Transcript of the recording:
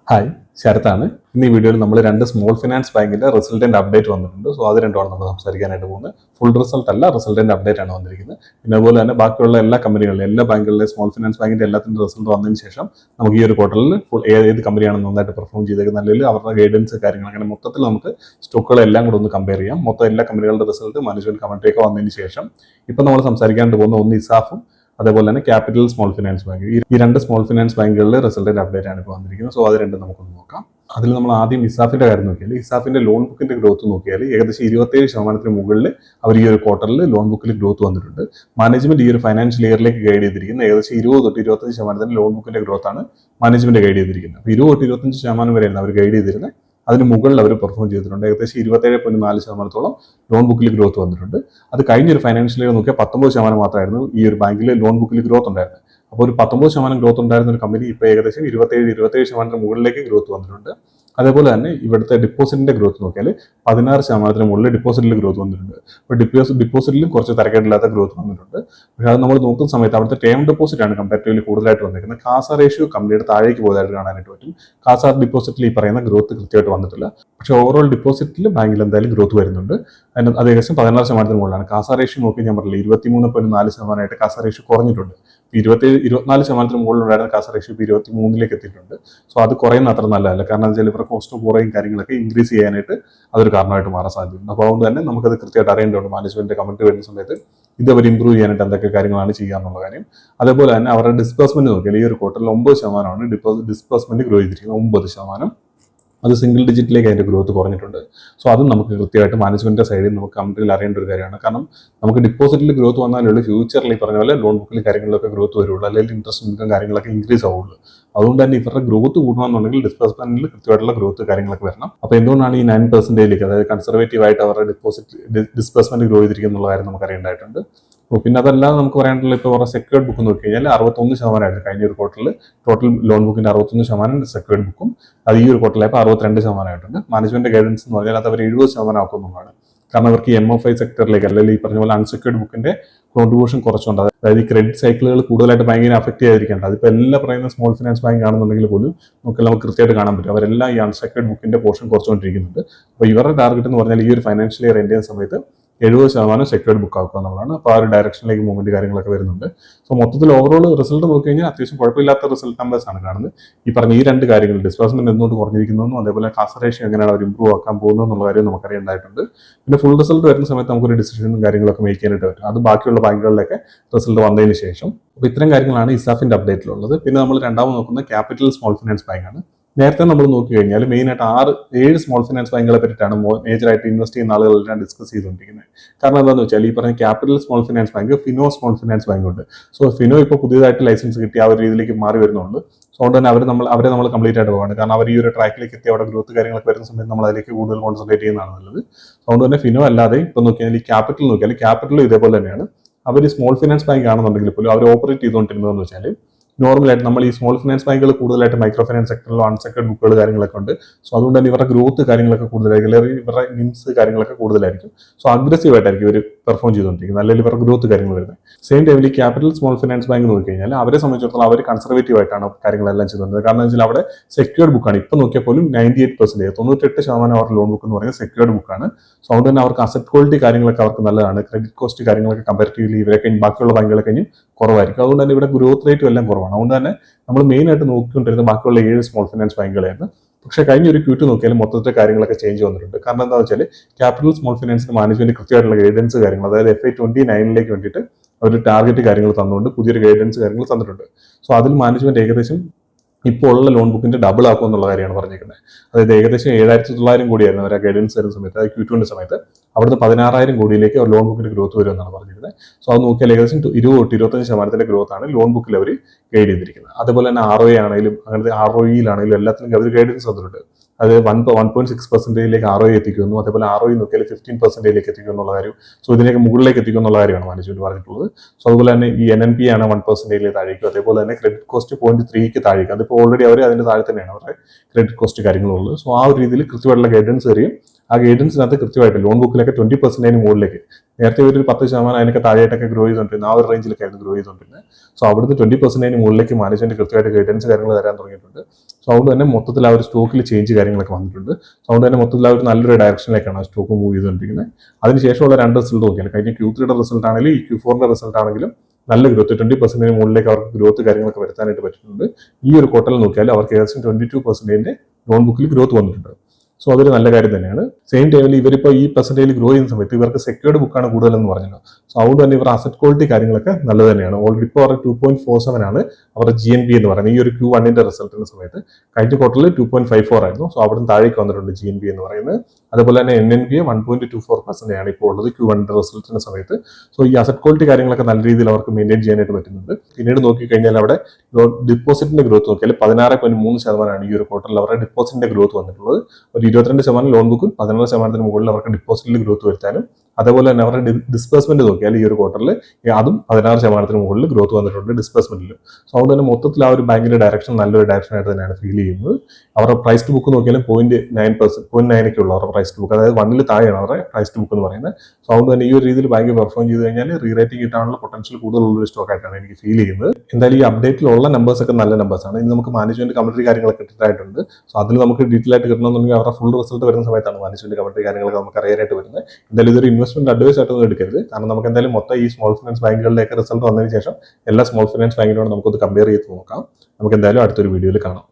Hi, ശരത്താണ്. ഇന്ന് ഈ വീഡിയോയിൽ നമ്മൾ രണ്ട് സ്മോൾ ഫിനാൻസ് ബാങ്കിന്റെ റിസൾട്ടിന്റെ അപ്ഡേറ്റ് വന്നിട്ടുണ്ട്. സോ അത് രണ്ടുമാണ് നമ്മൾ സംസാരിക്കാനായിട്ട് പോകുന്നത്. ഫുൾ റിസൾട്ട് അല്ല, റിസൾട്ടിന്റെ അപ്ഡേറ്റ് ആണ് വന്നിരിക്കുന്നത്. പിന്നെ അതുപോലെ തന്നെ ബാക്കിയുള്ള എല്ലാ കമ്പനികളിലും എല്ലാ ബാങ്കുകളിലെ സ്മോൾ ഫിനാൻസ് ബാങ്കിന്റെ എല്ലാത്തിന്റെ റിസൾട്ട് വന്നതിന് ശേഷം നമുക്ക് ഈ ഒരു ക്വാർട്ടറിൽ ഏത് കമ്പനിയാണ് നന്നായിട്ട് പെർഫോം ചെയ്തേക്കുന്നത്, അല്ലെങ്കിൽ അവരുടെ ഗൈഡൻസ് കാര്യങ്ങൾ അങ്ങനെ മൊത്തത്തിൽ നമുക്ക് സ്റ്റോക്കുകളെല്ലാം കൂടെ ഒന്ന് കമ്പയർ ചെയ്യാം. മൊത്തം എല്ലാ കമ്പനികളുടെ റിസൾട്ട് മാനേജ്മെന്റ് കമന്ററി ഒക്കെ വന്നതിന് ശേഷം ഇപ്പം നമ്മൾ സംസാരിക്കാനായിട്ട് പോകുന്ന ഒന്ന് ഇസാഫും അതേപോലെ തന്നെ ക്യാപിറ്റൽ സ്മോൾ ഫിനാൻസ് ബാങ്ക്. ഈ രണ്ട് സ്മോൾ ഫിനാൻസ് ബാങ്കുകളിലെ റിസൾട്ടിന്റെ അപ്ഡേറ്റ് ആണ് ഇപ്പോൾ വന്നിരിക്കുന്നത്. സോ അത് രണ്ടും നമുക്കൊന്ന് നോക്കാം. അതിൽ നമ്മൾ ആദ്യം ഇസാഫിന്റെ കാര്യം നോക്കിയാൽ ഇസാഫിന്റെ ലോൺ ബുക്കിന്റെ ഗ്രോത്ത് നോക്കിയാൽ ഏകദേശം 27% മുകളിൽ അവർ ഈ ഒരു ക്വാർട്ടറിൽ ലോൺ ബുക്കിൽ ഗ്രോത്ത് വന്നിട്ടുണ്ട്. മാനേജ്മെന്റ് ഈ ഒരു ഫൈനാൻഷ്യൽ ഇയറിലേക്ക് ഗൈഡ് ചെയ്തിരിക്കുന്നത് ഏകദേശം 20 തൊട്ട് 25% ലോൺ ബുക്കിന്റെ ഗ്രോത്ത് ആണ് മാനേജ്മെന്റ് ഗൈഡ് ചെയ്തിരിക്കുന്നത്. അപ്പോൾ 20 തൊട്ട് 25% വരെയാണ് അവർ ഗൈഡ് ചെയ്തിരുന്നത്. അതിന് മുകളിൽ അവർ പെർഫോം ചെയ്തിട്ടുണ്ട്. ഏകദേശം 27.4% ലോൺ ബുക്കിൽ ഗ്രോത്ത് വന്നിട്ടുണ്ട്. അത് കഴിഞ്ഞൊരു ഫൈനാൻഷ്യൽ ഇയർ നോക്കിയാൽ 19% മാത്രമായിരുന്നു ഈ ഒരു ബാങ്കിൽ ലോൺ ബുക്കിൽ ഗ്രോത്ത് ഉണ്ടായിരുന്നത്. അപ്പോൾ ഒരു 19% ഗ്രോത്ത് ഉണ്ടായിരുന്ന ഒരു കമ്പനി ഇപ്പോൾ ഏകദേശം 27% മുകളിലേക്ക് ഗ്രോത്ത് വന്നിട്ടുണ്ട്. അതേപോലെ തന്നെ ഇവിടുത്തെ ഡിപ്പോസിറ്റിന്റെ ഗ്രോത്ത് നോക്കിയാൽ 16% മുകളിൽ ഡിപ്പോസിറ്റിൽ ഗ്രോത്ത് വന്നിട്ടുണ്ട്. അപ്പോൾ ഡിപ്പോസിറ്റിലും കുറച്ച് തരക്കേടില്ലാത്ത ഗ്രോത്ത് വന്നിട്ടുണ്ട്. പക്ഷേ അത് നമ്മൾ നോക്കുന്ന സമയത്ത് അവിടുത്തെ ടേം ഡെപ്പോസിറ്റ് ആണ് കമ്പാരിറ്റീവ്ലി കൂടുതലായിട്ട് വന്നിരിക്കുന്നത്. കാസ റേഷ്യോ കമ്പനിയുടെ താഴേക്ക് പോയതായിട്ട് കാണാനായിട്ട് പറ്റും. കാസ ഡിപ്പോസിറ്റിൽ ഈ പറയുന്ന ഗ്രോത്ത് കൃത്യമായിട്ട് വന്നിട്ടില്ല. പക്ഷേ ഓവറോൾ ഡിപ്പോസിറ്റിൽ ബാങ്കിൽ എന്തായാലും ഗ്രോത്ത് വരുന്നുണ്ട്. അത് ഏകദേശം 16% മുകളിലാണ്. കാസ റേഷ്യോ നോക്കി ഞാൻ പറഞ്ഞില്ല, 23.4% കാസ റേഷ്യോ കുറഞ്ഞിട്ടുണ്ട്. 24% മുകളിലുണ്ടായിരുന്ന കാസ റേഷ്യോ 23 എത്തിയിട്ടുണ്ട്. സോ അത് കുറയുന്ന അത്ര നല്ലതല്ല. കാരണം എന്താ വെച്ചാൽ ഇവരുടെ കോസ്റ്റ് ഓഫ് ബോറോയിങ് കാര്യങ്ങളൊക്കെ ഇൻക്രീസ് ചെയ്യാനായിട്ട് അതൊരു കാരണമായിട്ട് മാറാൻ സാധ്യതയുണ്ട്. അപ്പോൾ അതുകൊണ്ട് തന്നെ നമുക്കത് കൃത്യമായിട്ട് അറിയേണ്ടതുണ്ട്. മാനേജ്മെന്റിന്റെ കമന്റ് വരുന്ന സമയത്ത് ഇത് അവർ ഇംപ്രൂവ് ചെയ്യാനായിട്ട് എന്തൊക്കെ കാര്യങ്ങളാണ് ചെയ്യാന്നുള്ള കാര്യം. അതേപോലെ തന്നെ അവരുടെ ഡിസ്ബേഴ്സ്മെന്റ് നോക്കിയാൽ ഈ ഒരു ക്വാർട്ടറിൽ 9% ഡിസ്ബേഴ്സ്മെന്റ് ഗ്രോ ചെയ്തിരിക്കുന്നത്. 9%. അത് സിംഗിൾ ഡിജിറ്റിലേക്ക് അതിന്റെ ഗ്രോത്ത് കുറഞ്ഞിട്ടുണ്ട്. സോ അതും നമുക്ക് കൃത്യമായിട്ട് മാനേജ്മെന്റിന്റെ സൈഡിൽ നമുക്ക് കമ്പനിയിൽ അറിയേണ്ട ഒരു കാര്യമാണ്. കാരണം നമുക്ക് ഡിപ്പോസിറ്റിൽ ഗ്രോത്ത് വന്നാലുള്ള ഫ്യൂച്ചറിൽ ഈ പറഞ്ഞ പോലെ ലോൺ ബുക്കിൽ കാര്യങ്ങളിലൊക്കെ ഗ്രോത്ത് വരുള്ളൂ, അല്ലെങ്കിൽ ഇൻട്രസ്റ്റ് ഇൻകം കാര്യങ്ങളൊക്കെ ഇൻക്രീസ് ആവുള്ളൂ. അതുകൊണ്ട് തന്നെ ഇവരുടെ ഗ്രോത്ത് കൂടണമെന്നുണ്ടെങ്കിൽ ഡിസ്ബേഴ്സ്മെന്റിൽ കൃത്യമായിട്ടുള്ള ഗ്രോത്ത് കാര്യങ്ങളൊക്കെ വരണം. അപ്പോൾ എന്തുകൊണ്ടാണ് ഈ 9%, അതായത് കൺസർവേറ്റീവ് ആയിട്ട് അവരുടെ ഡിസ്ബേഴ്സ്മെന്റ് ഗ്രോ ചെയ്തിരിക്കുന്ന കാര്യം നമുക്ക് അറിയേണ്ടതായിട്ടുണ്ട്. പിന്നെ അതല്ലാതെ നമുക്ക് പറയാനുള്ള ഇപ്പോൾ അവരുടെ സെക്യൂർഡ് ബുക്ക് നോക്കി കഴിഞ്ഞാൽ 61% കഴിഞ്ഞ ഒരു ക്വാർട്ടറിൽ ടോട്ടൽ ലോൺ ബുക്കിന്റെ 61% സെക്യൂർഡ് ബുക്കും അത് ഈ ഒരു ക്വാർട്ടറിലായപ്പോൾ 62% ആയിട്ടുണ്ട്. മാനേജ്മെന്റ് ഗൈഡൻസ് എന്ന് പറഞ്ഞാൽ അത് അവർ 70% ആക്കുന്നതാണ്. കാരണം അവർക്ക് MFI സെക്ടറിലേക്ക് അല്ലെങ്കിൽ ഈ പറഞ്ഞ പോലെ അൺസെക്യൂർഡ് ബുക്കിന്റെ കോൺട്രിബ്യൂഷൻ കുറച്ചുണ്ട്. അതായത് ഈ ക്രെഡിറ്റ് സൈക്കിളുകൾ കൂടുതലായിട്ട് ബാങ്കിനെ അഫക്ട് ചെയ്യാതിരിക്കേണ്ട. അതിപ്പോൾ എല്ലാ പറയുന്ന സ്മോൾ ഫിനാൻസ് ബാങ്ക് ആണെന്നുണ്ടെങ്കിൽ പോലും നമുക്ക് കൃത്യമായിട്ട് കാണാൻ പറ്റും. അവരെല്ലാം ഈ അൺസെക്യൂർഡ് ബുക്കിന്റെ പോർഷൻ കുറച്ചുകൊണ്ടിരിക്കുന്നുണ്ട്. അപ്പോൾ ഇവരുടെ ടാർഗറ്റ് എന്ന് പറഞ്ഞാൽ ഈ ഒരു ഫൈനാൻഷ്യൽ ഇയർ എൻഡ് ചെയ്യുന്ന സമയത്ത് 70% സെക്യൂർഡ് ബുക്ക് ആക്കുക എന്നുള്ളതാണ്. അപ്പോൾ ആ ഒരു ഡയറക്ഷനിലേക്ക് മൂവ്മെന്റ് കാര്യങ്ങളൊക്കെ വരുന്നുണ്ട്. സോ മൊത്തത്തിൽ ഓവറോൾ റിസൾട്ട് നോക്കി കഴിഞ്ഞാൽ അത്യാവശ്യം കുഴപ്പമില്ലാത്ത റിസൾട്ട് നമ്പേഴ്സ് ആണ് കാണുന്നത്. ഈ പറഞ്ഞ ഈ രണ്ട് കാര്യങ്ങൾ, ഡിസ്ബേഴ്സ്മെന്റ് എന്തുകൊണ്ട് കുറഞ്ഞിരിക്കുന്നു, അതേപോലെ കാസ റേഷ്യോ എങ്ങനെയാണ് അവർ ഇംപ്രൂവ് ആക്കാൻ പോകുന്നത് എന്നുള്ള കാര്യം നമുക്കറിയേണ്ടതായിട്ടുണ്ട്. പിന്നെ ഫുൾ റിസൾട്ട് വരുന്ന സമയത്ത് നമുക്കൊരു ഡിസിഷനും കാര്യങ്ങളൊക്കെ മേക്ക് ചെയ്യാനായിട്ട് പറ്റും. അത് ബാക്കിയുള്ള ബാങ്കുകളിലൊക്കെ റിസൾട്ട് വന്നതിന് ശേഷം. അപ്പോൾ ഇത്തരം കാര്യങ്ങളാണ് ഇസാഫിന്റെ അപ്ഡേറ്റിലുള്ളത്. പിന്നെ നമ്മൾ രണ്ടാമത് നോക്കുന്ന ക്യാപിറ്റൽ സ്മോൾ ഫിനാൻസ് ബാങ്കാണ്. നേരത്തെ നമ്മൾ നോക്കി കഴിഞ്ഞാൽ മെയിനായിട്ട് 7 സ്മോൾ ഫിനാൻസ് ബാങ്കുകളെ പറ്റിയിട്ടാണ് മേജറായിട്ട് ഇൻവെസ്റ്റ് ചെയ്യുന്ന ആളുകളെല്ലാം ഡിസ്കസ് ചെയ്തുകൊണ്ടിരിക്കുന്നത്. കാരണം എന്താണെന്ന് വെച്ചാൽ ഈ പറഞ്ഞ capital small finance bank, Fino small finance bank ഉണ്ട്. സോ ഫിനോ ഇപ്പോൾ പുതിയതായിട്ട് ലൈസൻസ് കിട്ടി ആ ഒരു രീതിയിലേക്ക് മാറി വരുന്നുണ്ട്. സോ അതുകൊണ്ട് തന്നെ അവരെ നമ്മൾ കംപ്ലീറ്റ് ആയിട്ട് പോകാണ്. കാരണം അവർ ഈ ഒരു ട്രാക്കിലേക്ക് എത്തി അവിടെ ഗ്രോത്ത് കാര്യങ്ങളൊക്കെ വരുന്ന സമയത്ത് നമ്മൾ അതിലേക്ക് കൂടുതൽ കോൺസെൻട്രേറ്റ് ചെയ്യുന്നതാണ് നല്ലത്. അതുകൊണ്ട് തന്നെ ഫിനോ അല്ലാതെ ഇപ്പോൾ നോക്കിയാൽ ഈ ക്യാപിറ്റലും ഇതേപോലെ തന്നെയാണ്. അവർ സ്മോൾ ഫിനാൻസ് ബാങ്ക് ആണെന്നുണ്ടെങ്കിൽ പോലും അവർ ഓപ്പറേറ്റ് ചെയ്തുകൊണ്ടിരുന്നതെന്ന് വെച്ചാൽ നോർമലായിട്ട് നമ്മൾ ഈ സ്മോൾ ഫിനാൻസ് ബാങ്കുകൾ കൂടുതലായിട്ട് മൈക്രോ ഫിനാൻസ് സെക്ടറിലോ അൺസെക്യൂർഡ് ബുക്കുകൾ കാര്യങ്ങളൊക്കെ ഉണ്ട്. സോ അതുകൊണ്ട് തന്നെ ഇവരുടെ ഗ്രോത്ത് കാര്യങ്ങളൊക്കെ കൂടുതലായിരിക്കും, അല്ലെങ്കിൽ ഇവരുടെ നിംസ് കാര്യങ്ങളൊക്കെ കൂടുതലായിരിക്കും. സോ അഗ്രസീവ് ആയിട്ടായിരിക്കും ഇവർ പെർഫോം ചെയ്തുകൊണ്ടിരിക്കുന്നത്, അല്ലെങ്കിൽ ഇവരുടെ ഗ്രോത്ത് കാര്യങ്ങൾ വരുന്നത്. സെയിം ടൈമിൽ ഈ ക്യാപിറ്റൽ സ്മോൾ ഫിനാൻസ് ബാങ്ക് നോക്കിക്കഴിഞ്ഞാൽ അവരെ സംബന്ധിച്ചിടത്തോളം അവർ കൺസർവേറ്റീവ് ആയിട്ടാണ് കാര്യങ്ങളെല്ലാം ചെയ്യുന്നത്. കാരണം എന്ന് വെച്ചാൽ അവിടെ സെക്യൂർഡ് ബുക്കാണ്. ഇപ്പോൾ നോക്കിയാൽ പോലും 98%, 98% അവരുടെ ലോൺ ബുക്ക് എന്ന് പറയുന്നത് സെക്യൂർഡ് ബുക്കാണ്. സോ അതുകൊണ്ട് തന്നെ അവർക്ക് അസറ്റ് ക്വാളിറ്റി കാര്യങ്ങളൊക്കെ അവർക്ക് നല്ലതാണ്. ക്രെഡിറ്റ് കോസ്റ്റ് കാര്യങ്ങളൊക്കെ കമ്പാരിറ്റീവ്ലി ഇവരൊക്കെ ബാക്കിയുള്ള ബാങ്കുകളെ കഴിഞ്ഞും കുറവായിരിക്കും. അതുകൊണ്ട് തന്നെ ഇവിടെ ഗ്രോത്ത് റേറ്റും എല്ലാം കുറവാണ്. അതുകൊണ്ട് തന്നെ നമ്മൾ മെയിനായിട്ട് നോക്കിക്കൊണ്ടിരുന്ന ബാക്കിയുള്ള 7 സ്മോൾ ഫിനാൻസ് ബാങ്കുകളായിരുന്നു. പക്ഷേ കഴിഞ്ഞ ഒരു Q2 നോക്കിയാലും മൊത്തത്തെ കാര്യങ്ങളൊക്കെ ചേഞ്ച് വന്നിട്ടുണ്ട്. കാരണം എന്താ വെച്ചാൽ ക്യാപിറ്റൽ സ്മോൾ ഫിനാൻസിന് മാനേജ്മെന്റ് കൃത്യമായിട്ടുള്ള ഗൈഡൻസ് കാര്യങ്ങൾ, അതായത് FY 29 വേണ്ടിയിട്ട് അവർ ടാർഗറ്റ് കാര്യങ്ങൾ തന്നുകൊണ്ട് പുതിയൊരു ഗൈഡൻസ് കാര്യങ്ങൾ തന്നിട്ടുണ്ട്. സോ അതിൽ മാനേജ്മെന്റ് ഏകദേശം ഇപ്പോൾ ഉള്ള ലോൺ ബുക്കിന്റെ ഡബിൾ ആക്കും എന്നുള്ള കാര്യമാണ് പറഞ്ഞിരിക്കുന്നത്. അതായത് ഏകദേശം 7,900 കോടിയായിരുന്നു അവർ ആ ഗൈഡൻസ് വരുന്ന സമയത്ത്, അതായത് Q2 സമയത്ത് അവിടുന്ന് 16,000 കോടിയിലേക്ക് ലോൺ ബുക്കിന്റെ ഗ്രോത്ത് വരും എന്നാണ് പറഞ്ഞിരുന്നത്. സോ അത് നോക്കിയാൽ ഏകദേശം 20-25% ഗ്രോത്ത് ആണ് ലോൺ ബുക്കിൽ അവർ ഗൈഡ് ചെയ്തിരിക്കുന്നത്. അതുപോലെ തന്നെ ROA ആണെങ്കിലും അങ്ങനത്തെ ROE-യിലാണെങ്കിലും എല്ലാത്തിനും അവർ ഗൈഡൻസ് തന്നിട്ടുണ്ട്. അത് 1.6% ROE എത്തിക്കുന്നു. അതേപോലെ ROE നോക്കിയാൽ 15% എത്തിക്കും എന്നുള്ള കാര്യം. സോ ഇതിലേക്ക് മുകളിലേക്ക് എത്തിക്കും എന്നുള്ള കാര്യമാണ് മാനേജ്മെന്റ് പറഞ്ഞിട്ടുള്ളത്. സോ അതുപോലെ തന്നെ ഈ NNP ആണ് 1% താഴേക്കും, അതേപോലെ തന്നെ ക്രെഡിറ്റ് കോസ്റ്റ് 0.3 താഴേക്കും. അതിപ്പോൾ ഓൾറെഡി അവർ അതിന്റെ താഴെ തന്നെയാണ് അവരുടെ ക്രെഡിറ്റ് കോസ്റ്റ് കാര്യങ്ങളുള്ളത്. സോ ആ ഒരു രീതിയിൽ കൃത്യമായിട്ടുള്ള ഗൈഡൻസ് തരികയും ആ ഗൈഡൻസിനകത്ത് കൃത്യമായിട്ട് ലോൺ ബുക്കിലൊക്കെ 20% മുകളിലേക്ക് നേരത്തെ ഒരു 10% അതിനൊക്കെ താഴെയായിട്ടൊക്കെ ഗ്രോ ചെയ്തുകൊണ്ടിരുന്നത്, ആ ഒരു റേഞ്ചിലൊക്കെയായിരുന്നു ഗ്രോ ചെയ്തുകൊണ്ടിരുന്നത്. സോ അവിടുന്ന് 20% മുകളിലേക്ക് മാനേജ്മെന്റ് കൃത്യമായിട്ട് ഗൈഡൻസ് കാര്യങ്ങൾ തരാൻ തുടങ്ങിയിട്ടുണ്ട്. സോ അതുകൊണ്ട് തന്നെ മൊത്തത്തിൽ ആ ഒരു സ്റ്റോക്കിൽ ചേഞ്ച് കാര്യങ്ങളൊക്കെ വന്നിട്ടുണ്ട്. സോ അതുകൊണ്ട് തന്നെ മൊത്തത്തിൽ ആ ഒരു നല്ലൊരു ഡയറക്ഷനിലേക്കാണ് ആ സ്റ്റോക്ക് മൂവ് ചെയ്തുകൊണ്ടിരിക്കുന്നത്. അതിനുശേഷമുള്ള 2 റിസൾട്ട് നോക്കിയാൽ കഴിഞ്ഞ Q3 റിസൾട്ട് ആണെങ്കിലും ഈ Q4 റിസൾട്ട് ആണെങ്കിലും നല്ല ഗ്രോത്ത് 20% മുകളിലേക്ക് അവർക്ക് ഗ്രോത്ത് കാര്യങ്ങളൊക്കെ വരുത്താനായിട്ട് പറ്റുന്നുണ്ട്. ഈ ഒരു ക്വാർട്ടറിൽ നോക്കിയാൽ അവർക്ക് ഏകദേശം 22% ലോൺ ബുക്കിൽ ഗ്രോത്ത് വന്നിട്ടുണ്ട്. സോ അതൊരു നല്ല കാര്യം തന്നെയാണ്. സെയിം ടൈമിൽ ഇവരിപ്പോൾ ഈ പെർസെൻറ്റേജിൽ ഗ്രോ ചെയ്യുന്ന സമയത്ത് ഇവർക്ക് സെക്യൂർഡ് ബുക്കാണ് കൂടുതലെന്ന് പറഞ്ഞല്ലോ. സോ അതുകൊണ്ട് തന്നെ ഇവർ അസറ്റ് ക്വാളിറ്റി കാര്യങ്ങളൊക്കെ നല്ലത് തന്നെയാണ്. ഓൾറെഡി ഇപ്പോൾ അവരുടെ 2.47 ആണ് അവരുടെ GNP എന്ന് പറയുന്നത്. ഈ ഒരു Q1 റിസൾട്ടിന്റെ സമയത്ത് കഴിഞ്ഞ ക്വാർട്ടറിൽ 2.54 ആയിരുന്നു. സോ അവിടെ നിന്ന് താഴേക്ക് വന്നിട്ടുണ്ട് GNP എന്ന് പറയുന്നത്. അതുപോലെ തന്നെ NNPA 1.24% ആണ് ഇപ്പോൾ ഉള്ളത് Q1 റിസൾട്ടിന്റെ സമയത്ത്. സോ ഈ അസറ്റ് ക്വാളിറ്റി കാര്യങ്ങളൊക്കെ നല്ല രീതിയിൽ അവർക്ക് മെയിൻറ്റെയിൻ ചെയ്യാനായിട്ട് പറ്റുന്നുണ്ട്. പിന്നീട് നോക്കിക്കഴിഞ്ഞാൽ അവിടെ ഡിപ്പോസിറ്റിന്റെ ഗ്രോത്ത് നോക്കിയാൽ 16.3% ഈ ഒരു ക്വാർട്ടറിൽ അവരുടെ ഡിപ്പോസിറ്റിന്റെ ഗ്രോത്ത് വന്നിട്ടുള്ളത്. ഒരു 22% ലോൺ ബുക്കും 16% മുകളിൽ അവർക്ക് ഡിപ്പോസിറ്റിൽ ഗ്രോത്ത് വരുത്താനും അതേപോലെ തന്നെ അവരുടെ ഡിസ്ബേഴ്സ്മെന്റ് നോക്കിയാൽ ഈ ഒരു ക്വാർട്ടറിൽ അതും 16% മുകളിൽ ഗ്രോത്ത് വന്നിട്ടുണ്ട് ഡിസ്ബേഴ്സ്മെന്റിൽ. സോ അതുകൊണ്ട് തന്നെ മൊത്തത്തിൽ ആ ഒരു ബാങ്കിന്റെ ഡയറക്ഷൻ നല്ലൊരു ഡയറക്ഷൻ ആയിട്ട് തന്നെയാണ് ഫീൽ ചെയ്യുന്നത്. അവരുടെ പ്രൈസ് ടു ബുക്ക് നോക്കിയാലും 0.9 ഒക്കെ ഉള്ളൂ അവരുടെ പ്രൈസ് ടു ബുക്ക്, അതായത് 1 താഴെയാണ് അവരുടെ പ്രൈസ് ടു ബുക്ക് എന്ന് പറയുന്നത്. സോ അതുകൊണ്ട് തന്നെ ഈ ഒരു രീതിയിൽ ബാങ്ക് പെർഫോം ചെയ്ത് കഴിഞ്ഞാൽ റീറേറ്റിംഗ് കിട്ടാനുള്ള പൊട്ടൻഷ്യൽ കൂടുതലുള്ള ഒരു സ്റ്റോക്ക് ആയിട്ടാണ് എനിക്ക് ഫീൽ ചെയ്യുന്നത്. എന്തായാലും ഈ അപ്ഡേറ്റിലുള്ള നമ്പേഴ്സ് ഒക്കെ നല്ല നമ്പേഴ്സ് ആണ്. ഇനി നമുക്ക് മാനേജ്മെന്റ് കമന്ററി കാര്യങ്ങളൊക്കെ കിട്ടാനായിട്ടുണ്ട്. സോ അതിൽ നമുക്ക് ഡീറ്റെയിൽ ആയിട്ട് കിട്ടണമെന്നുണ്ടെങ്കിൽ അവരുടെ ഫുൾ റിസൾട്ട് വരുന്ന സമയത്താണ് മാനേജ്മെന്റ് കമന്ററി കാര്യങ്ങളൊക്കെ നമുക്ക് അറിയാനായിട്ട് വരുന്നത്. എന്തായാലും ഇതൊരു ഇൻവെസ്റ്റ്മെന്റ് അഡ്വൈസ് ആയിട്ടൊന്നും എടുക്കരുത്. കാരണം നമുക്ക് എന്തായാലും മൊത്തം ഈ സ്മോൾ ഫിനാൻസ് ബാങ്കുകളിലേക്ക് റിസൾട്ട് വന്നതിന് ശേഷം എല്ലാ സ്മോൾ ഫിനാൻസ് ബാങ്കിനോട് നമുക്കൊന്ന് കമ്പയർ ചെയ്ത് നോക്കാം. നമുക്ക് എന്തായാലും അടുത്തൊരു വീഡിയോയിൽ കാണാം.